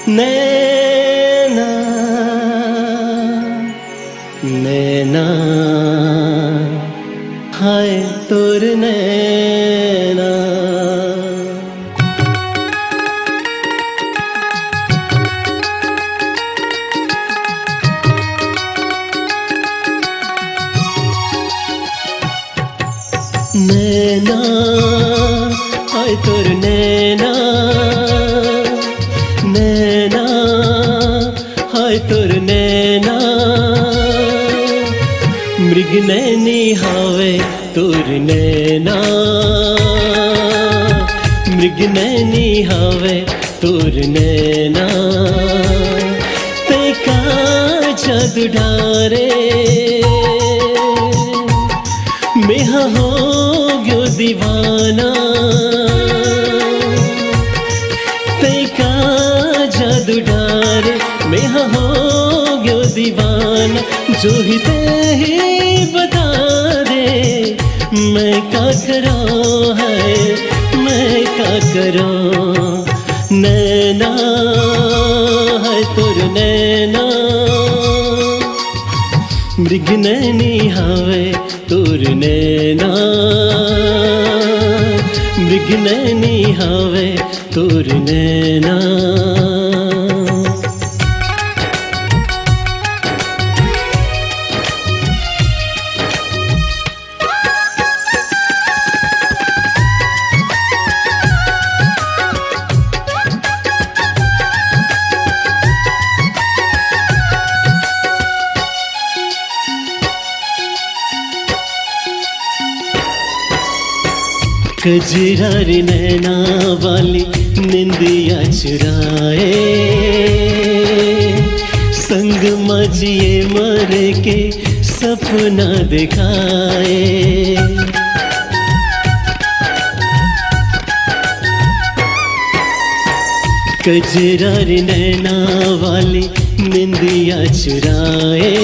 नैना नैना हाय तोर नैना। नैना हाय तोर नैना, नैना हाय तोर नैना। मृग नैनी हावे तोर नैना, मृग नैनी हावे तोर नैना। ते का जादू डारे मेहा हो गयो दीवाना। ते का जादू डारे मेहा हो गयो दीवाना। जो ही ते ही बता दे मैं क्या करूं है, मैं क्या करूं। नैना है तोर नैना, मृग नैनी हावे तोर नैना, मृग नैनी हावे तोर नैना। कजरारी नैना वाली निंदिया चुराए, संग मजिए मर के सपना दिखाए। कजरारी नैना वाली निंदिया चुराए,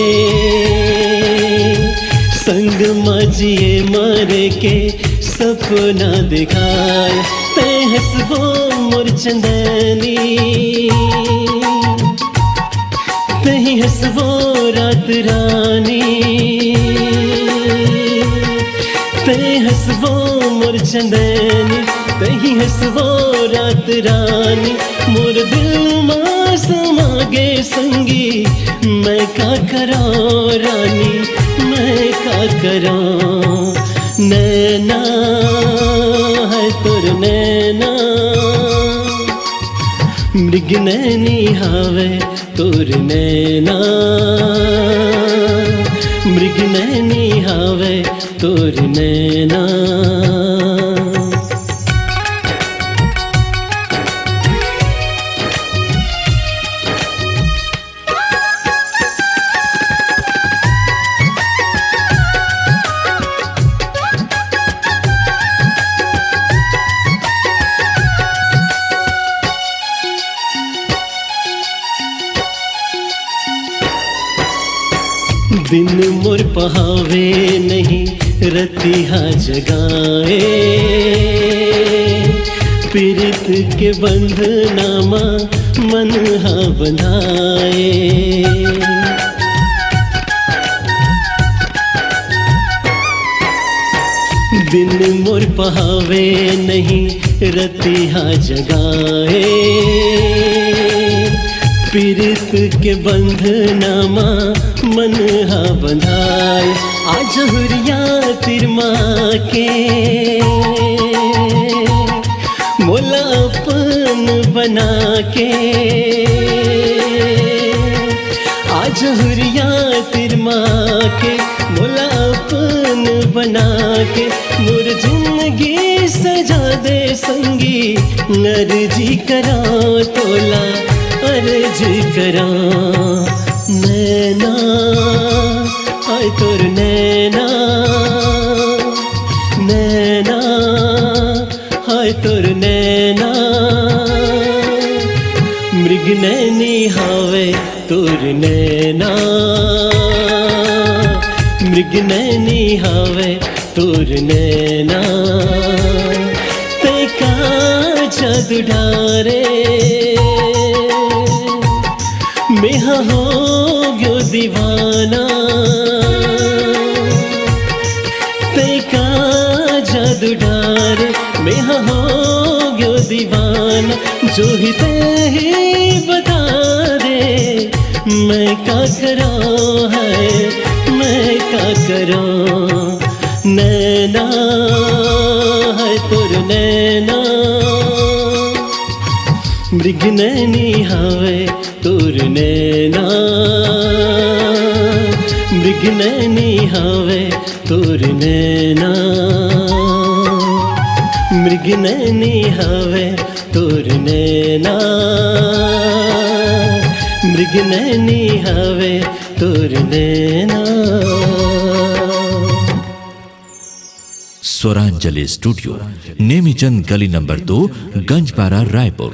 संग मजिए मर के सपना दिखाए। ते हंसबो मोर चंदनी, ते हंसबो रात रानी। ते हंसबो मोर चंदनी, ते हंसबो रात रानी। मोर दिल मां समा गे संगी मैं का करां रानी, मैं का करां। नैना है तोर नैना, मृग नैनी हावे तोर नैना, मृग नैनी हावे तोर नैना। दिन मोर पहावे नहीं रतिहा जगाए, पीरित के बंधनामा मन हा बंधाए। दिन मोर पहावे नहीं रतिहा जगाए, पीरित के बंधनामा मन हा बंधाए। आज हुरिया तिरमा के मोला अपन बना के। आज हुरिया तिरमा के मोला अपन बना के। मोर जिंदगी सजा दे संगी अर्जी करा तोला, अर्जी करा। नैना हाय तोर नैना, नैना हाय तोर नैना। मृग नैनी हावे तोर नैना, मृग नैनी हावे तोर नैना। ते का जादू डारे मेहा हो गयो दीवाना तेका जादू डारे मेहा हो गयो दीवाना जो ही ते ही बता दे मैं क्या करूं है मैं क्या करूं नैना है तुर नैना मृग नैनी हावे तुर नैना मृग नैनी हावे तुर नैना मृग नैनी हावे तुर नैना मृग नैनी हावे तुर नैना। स्वरांजलि स्टूडियो, नेमीचंद गली नंबर 2, गंजपारा, रायपुर।